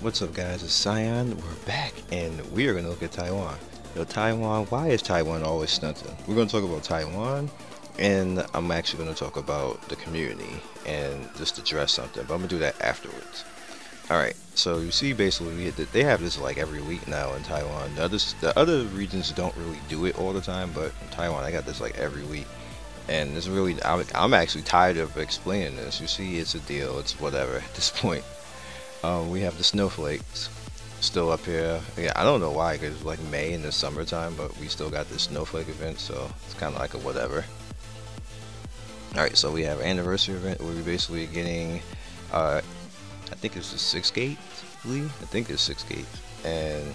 What's up, guys? It's Cyan. We're back, and we are going to look at Taiwan. Taiwan, why is Taiwan always stunting? We're going to talk about Taiwan, and I'm actually going to talk about the community and just address something, but I'm going to do that afterwards. Alright, so you see basically they have this like every week now in Taiwan. The other regions don't really do it all the time, but in Taiwan I got this like every week. And it's really, I'm actually tired of explaining this. You see, it's a deal, it's whatever at this point. We have the snowflakes still up here. Yeah, I don't know why, because it's like May in the summertime, but we still got this snowflake event, so it's kind of like a whatever. Alright, so we have anniversary event where we're basically getting, I think it's the 6 gate, I think it's 6 gate. And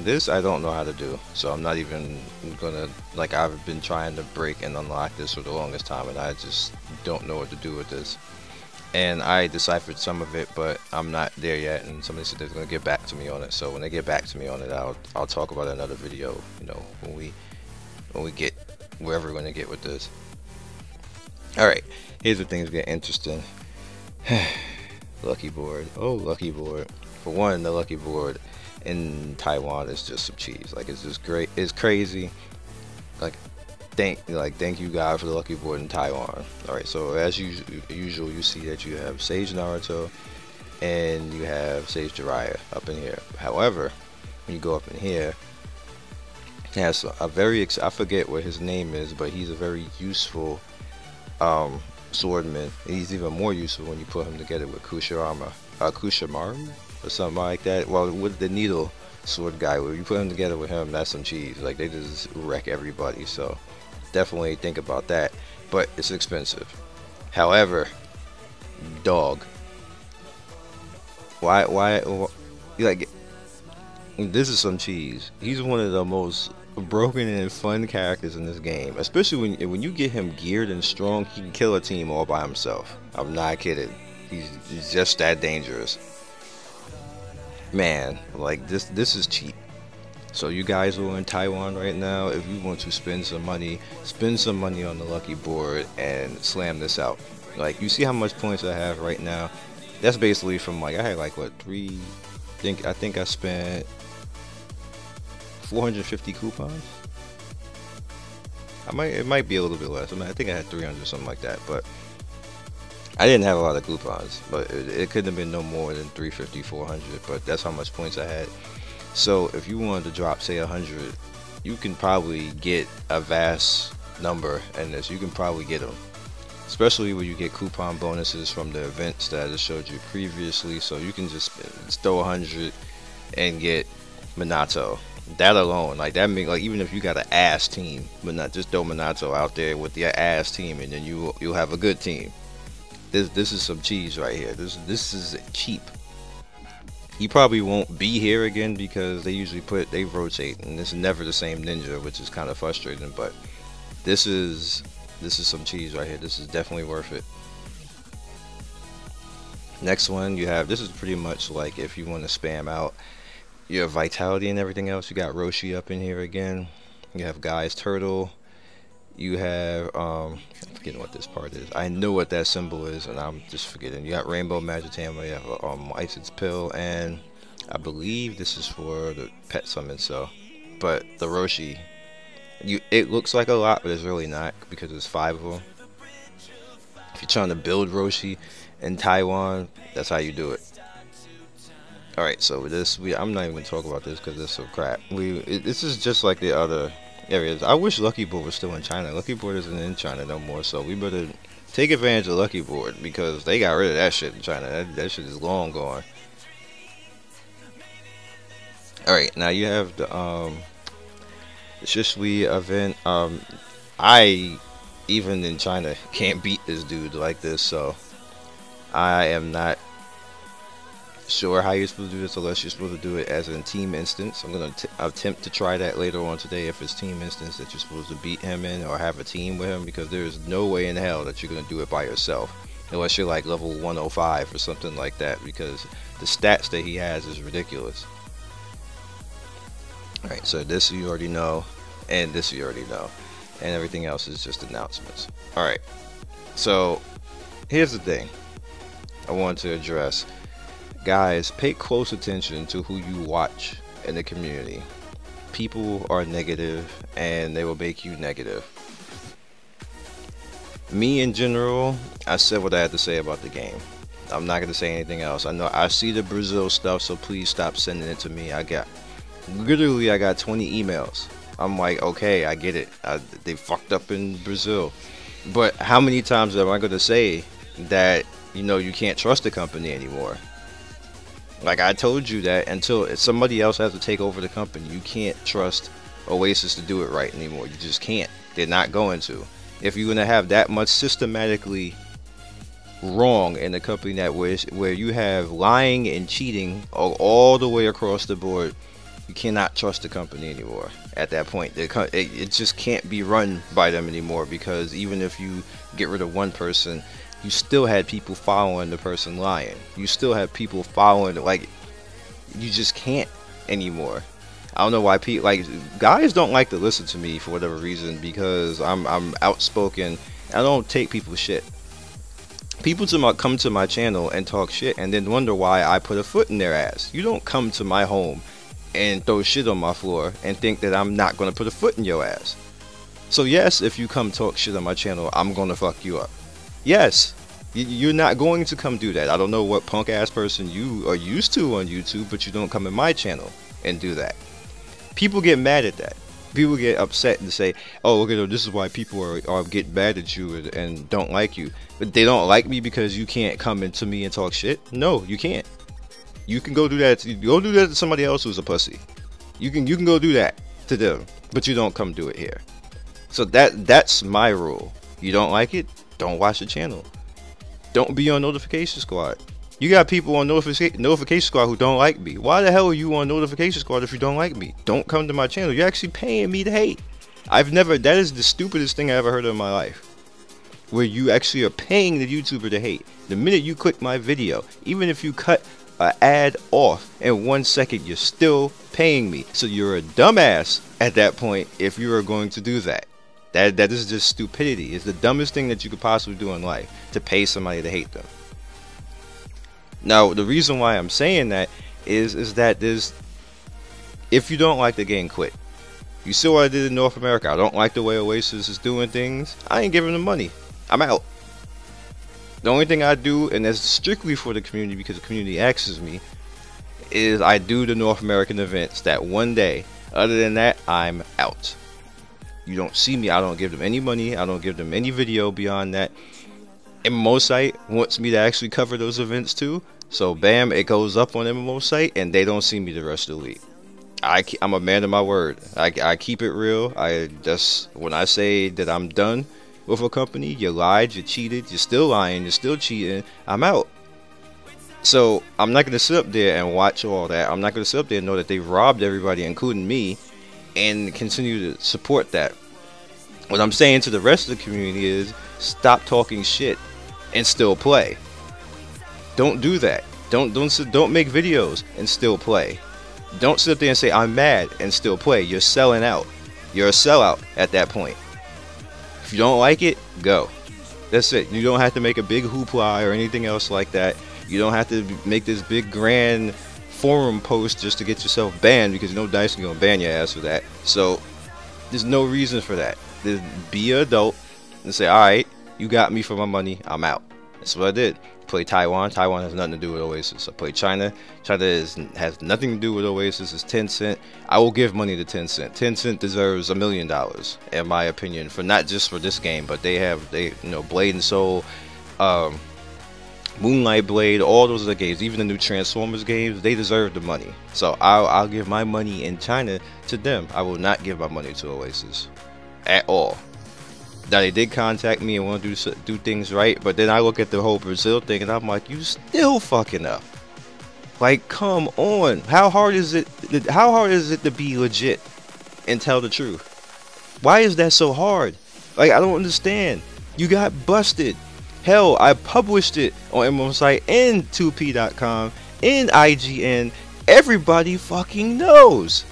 this I don't know how to do, so I'm not even gonna, like, I've been trying to break and unlock this for the longest time, and I just don't know what to do with this. And I deciphered some of it, but I'm not there yet, and somebody said they're gonna get back to me on it. So when they get back to me on it, I'll talk about another video, you know, when we get wherever we're gonna get with this. Alright, here's where things get interesting. Lucky board. Oh, lucky board. For one, the lucky board in Taiwan is just some cheese. Like, it's just great. It's crazy. Like thank you God for the lucky board in Taiwan. Alright, so as usual, you see that you have Sage Naruto and you have Sage Jiraiya up in here. However, when you go up in here, he has a very, I forget what his name is, but he's a very useful swordman. He's even more useful when you put him together with Kushamaru or something like that. Well, with the needle sword guy, when you put him together with him, that's some cheese. Like, they just wreck everybody. So definitely think about that, but it's expensive. However, dog, why like, this is some cheese. He's one of the most broken and fun characters in this game, especially when you get him geared and strong. He can kill a team all by himself. I'm not kidding. He's just that dangerous, man. Like, this is cheap. So you guys who are in Taiwan right now, if you want to spend some money on the lucky board and slam this out. Like, you see how much points I have right now? That's basically from, like, I had like what, I think I spent 450 coupons. It might be a little bit less. I think I had 300, something like that, but I didn't have a lot of coupons, but it couldn't have been no more than 350, 400, but that's how much points I had. So if you wanted to drop, say, 100, you can probably get a vast number in this. You can probably get them, especially when you get coupon bonuses from the events that I just showed you previously. So you can just throw 100 and get Minato. That alone, like, that means, like, even if you got an ass team, but not just throw Minato out there with your ass team, and then you'll have a good team. This is some cheese right here. This is cheap. He probably won't be here again because they rotate, and this is never the same ninja, which is kind of frustrating. But this is some cheese right here. This is definitely worth it. Next one, you have, this is pretty much like if you want to spam out your vitality and everything else. You got Roshi up in here again. You have Guy's Turtle. You have I'm forgetting what this part is. I know what that symbol is, and I'm just forgetting. You got Rainbow Magitama. You have Ice's Pill, and I believe this is for the pet summon. So, but the Roshi, it looks like a lot, but it's really not, because there's 5 of them. If you're trying to build Roshi in Taiwan, that's how you do it. All right, so with this, I'm not even gonna talk about this because it's so crap. This is just like the other areas. I wish Lucky Board was still in China. Lucky Board isn't in China no more, so we better take advantage of Lucky Board, because they got rid of that shit in China. That shit is long gone. Alright, now you have the Shishui event. I, even in China, can't beat this dude like this, so I am not sure how you're supposed to do this, unless you're supposed to do it as a team instance. I'm going to attempt to try that later on today, if it's team instance that you're supposed to beat him in or have a team with him, because there's no way in hell that you're going to do it by yourself, unless you're like level 105 or something like that, because the stats that he has is ridiculous. Alright, so this you already know, and this you already know, and everything else is just announcements. Alright, so here's the thing I wanted to address. Guys, pay close attention to who you watch in the community. People are negative and they will make you negative. Me in general, I said what I had to say about the game. I'm not gonna say anything else. I know I see the Brazil stuff, so please stop sending it to me. I got 20 emails. I'm like, okay, I get it. They fucked up in Brazil. But how many times am I gonna say that, you know, you can't trust the company anymore? Like I told you that until somebody else has to take over the company, you can't trust Oasis to do it right anymore. You just can't. They're not going to. If you're gonna have that much systematically wrong in a company that where you have lying and cheating all the way across the board, you cannot trust the company anymore. At that point, it just can't be run by them anymore, because even if you get rid of one person, you still had people following the person lying. You still have people following, like, you just can't anymore. I don't know why people, like, guys don't like to listen to me for whatever reason, because I'm outspoken. I don't take people's shit. People come to my channel and talk shit and then wonder why I put a foot in their ass. You don't come to my home and throw shit on my floor and think that I'm not going to put a foot in your ass. So yes, if you come talk shit on my channel, I'm going to fuck you up. Yes, you're not going to come do that. I don't know what punk ass person you are used to on YouTube, but you don't come in my channel and do that. People get mad at that. People get upset and say, oh, look at this is why people are getting mad at you and don't like you. But they don't like me because you can't come into me and talk shit? No, you can't. You can go do that. Go do that to somebody else who's a pussy. You can go do that to them, but you don't come do it here. So that's my rule. You don't like it? Don't watch the channel. Don't be on notification squad. You got people on notification squad who don't like me. Why the hell are you on notification squad if you don't like me? Don't come to my channel. You're actually paying me to hate. That is the stupidest thing I ever heard in my life. Where you actually are paying the YouTuber to hate. The minute you click my video, even if you cut an ad off in 1 second, you're still paying me. So you're a dumbass at that point if you are going to do that. That is just stupidity. It's the dumbest thing that you could possibly do in life, to pay somebody to hate them. Now, the reason why I'm saying that is that if you don't like the game, quit. You see what I did in North America. I don't like the way Oasis is doing things. I ain't giving them money. I'm out. The only thing I do, and that's strictly for the community because the community asks me, is I do the North American events that one day. Other than that, I'm out. You don't see me. I don't give them any money. I don't give them any video beyond that. MMO site wants me to actually cover those events too, so bam, it goes up on MMO site and they don't see me the rest of the week. I'm a man of my word. I keep it real. When I say that I'm done with a company, you lied, you cheated, you're still lying, you're still cheating, I'm out. So I'm not going to sit up there and watch all that. I'm not going to sit up there and know that they robbed everybody, including me, and continue to support that. What I'm saying to the rest of the community is stop talking shit and still play. Don't do that. Don't make videos and still play. Don't sit there and say I'm mad and still play. You're selling out. You're a sellout at that point. If you don't like it, go. That's it. You don't have to make a big hoopla or anything else like that. You don't have to make this big grand forum post just to get yourself banned, because you know Dice is gonna ban your ass for that. So there's no reason for that. Be an adult and say, alright, you got me for my money, I'm out. That's what I did. Play Taiwan. Taiwan has nothing to do with Oasis. I played China. China has nothing to do with Oasis. It's Tencent. I will give money to Tencent. Tencent deserves $1 million, in my opinion, for not just for this game, but they Blade and Soul, Moonlight Blade, all those other games, even the new Transformers games, they deserve the money. So I'll give my money in China to them. I will not give my money to Oasis at all. Now, they did contact me and want to do things right, but then I look at the whole Brazil thing and I'm like, you still fucking up. Like, come on. How hard is it to be legit and tell the truth? Why is that so hard? Like, I don't understand. You got busted. Hell, I published it on MMO site and 2p.com and IGN. Everybody fucking knows.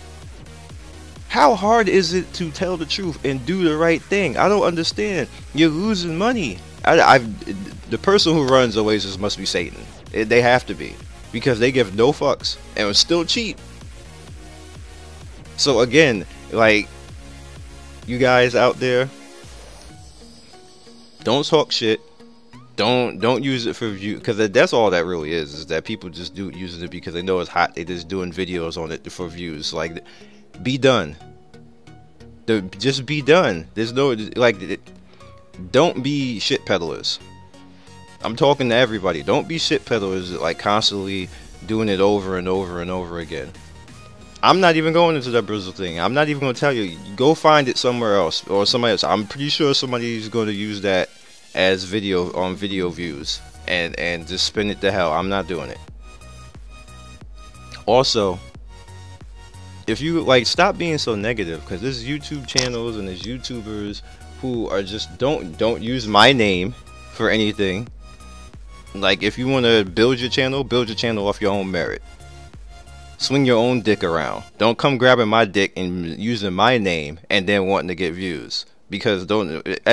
How hard is it to tell the truth and do the right thing? I don't understand. You're losing money. The person who runs Oasis must be Satan. They have to be. because they give no fucks and it's still cheap. So again, like, you guys out there, don't talk shit. Don't use it for view, because that's all that really is that people just do using it because they know it's hot. They just doing videos on it for views. Like, be done. Just be done. There's no, like, don't be shit peddlers. I'm talking to everybody. Don't be shit peddlers, like, constantly doing it over and over and over again. I'm not even going into that Brazil thing. I'm not even going to tell you. Go find it somewhere else or somebody else. I'm pretty sure somebody's going to use that as video on video views and just spin it to hell. I'm not doing it. Also, if you, like, stop being so negative, because there's YouTube channels and there's YouTubers who are just don't use my name for anything. Like, if you want to build your channel off your own merit. Swing your own dick around. Don't come grabbing my dick and using my name and then wanting to get views. Because at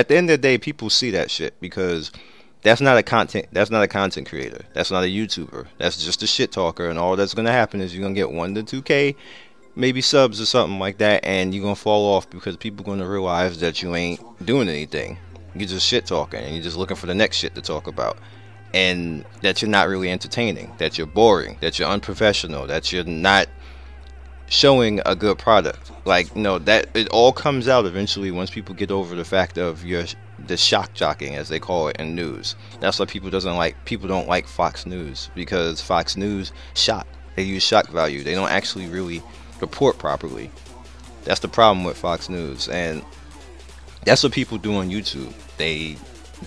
the end of the day, people see that shit, because that's not a content creator. That's not a YouTuber. That's just a shit talker, and all that's gonna happen is you're gonna get 1 to 2K maybe subs or something like that, and you're gonna fall off because people are gonna realize that you ain't doing anything. You're just shit talking and you're just looking for the next shit to talk about. And that you're not really entertaining, that you're boring, that you're unprofessional, that you're not showing a good product. Like, no, that it all comes out eventually once people get over the fact of the shock jocking, as they call it in news. That's why people don't like Fox News, because Fox News shock. They use shock value. They don't actually really report properly. That's the problem with Fox News, and that's what people do on YouTube. They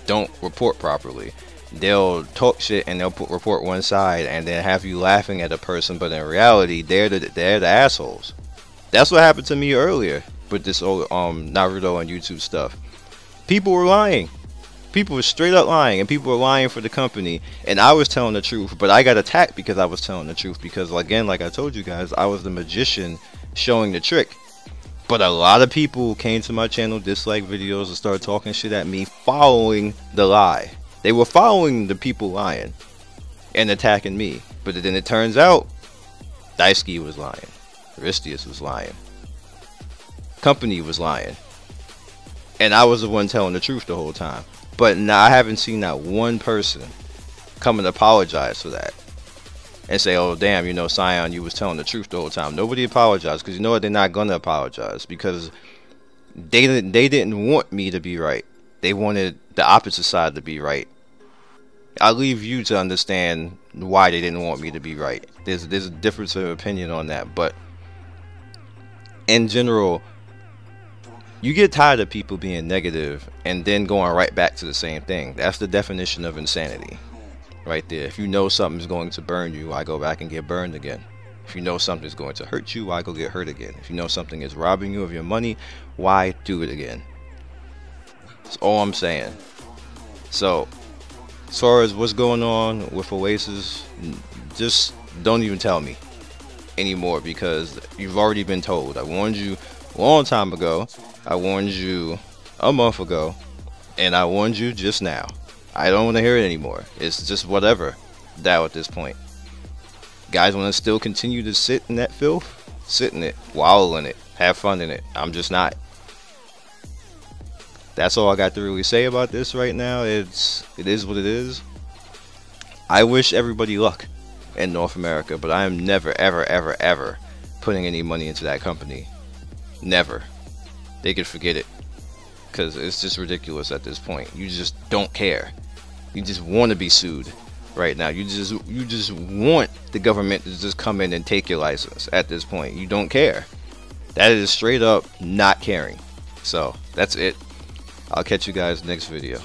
don't report properly. They'll talk shit and they'll report one side and then have you laughing at a person, but in reality they're the assholes. That's what happened to me earlier with this old Naruto and YouTube stuff. People were lying. People were straight up lying, and people were lying for the company, and I was telling the truth, but I got attacked because I was telling the truth, because again, like I told you guys, I was the magician showing the trick. But a lot of people came to my channel, disliked videos, and started talking shit at me following the lie. They were following the people lying and attacking me. But then it turns out Daisuke was lying, Aristius was lying, company was lying, and I was the one telling the truth the whole time. But now I haven't seen not one person come and apologize for that and say, oh damn, you know, Scion, you was telling the truth the whole time. Nobody apologized, because you know what, they're not gonna apologize, because they didn't want me to be right. They wanted the opposite side to be right. I'll leave you to understand why they didn't want me to be right. There's a difference of opinion on that, but in general, you get tired of people being negative and then going right back to the same thing. That's the definition of insanity right there. If you know something's going to burn you, why go back and get burned again? If you know something's going to hurt you, why go get hurt again? If you know something is robbing you of your money, why do it again? That's all I'm saying. So, as far as what's going on with Oasis, just don't even tell me anymore, because you've already been told. I warned you a long time ago. I warned you a month ago, and I warned you just now. I don't want to hear it anymore. It's just whatever now at this point. Guys want to still continue to sit in that filth? Sit in it, wallow in it, have fun in it. I'm just not. That's all I got to really say about this right now. It is what it is. I wish everybody luck in North America, but I am never, ever, ever, ever putting any money into that company. Never. They could forget it, because it's just ridiculous at this point. You just don't care. You just want to be sued right now. You just want the government to just come in and take your license at this point. You don't care. That is straight up not caring. So that's it. I'll catch you guys next video.